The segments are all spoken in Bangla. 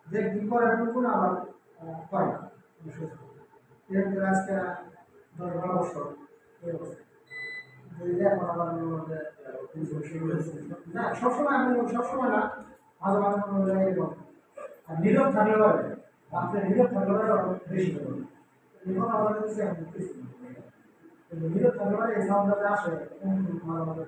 যে একদিন করে টুকুন আবার করে না এরকম করে আজকে 10-12 বছর এই অবস্থা এখন আবার না সবসময় আমি সবসময় না মাঝে মাঝে কোনো জায়গায় এরকম আর নীরব থাকলে পারে রাত্রে নীরব থাকলে পারে বেশি হবে এখন আমাদের কাছে এখন কিছু নীরব থাকলে পারে এই সাউন্ডটাতে আসে মাঝে মাঝে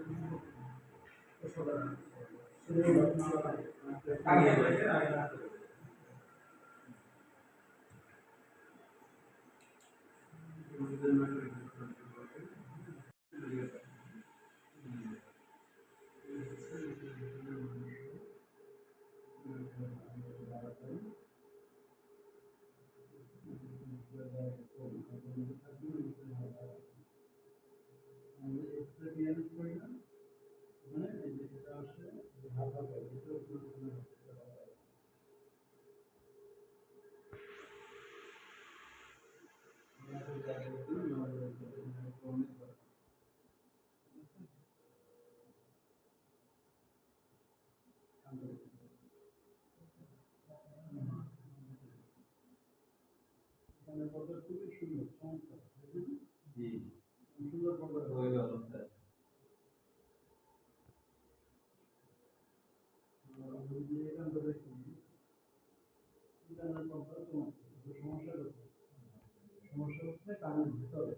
সমস্যা হচ্ছে কানের ভিতরে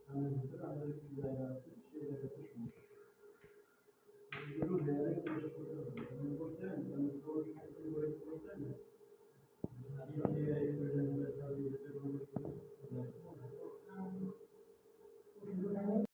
আমাদের একটি জায়গা আছে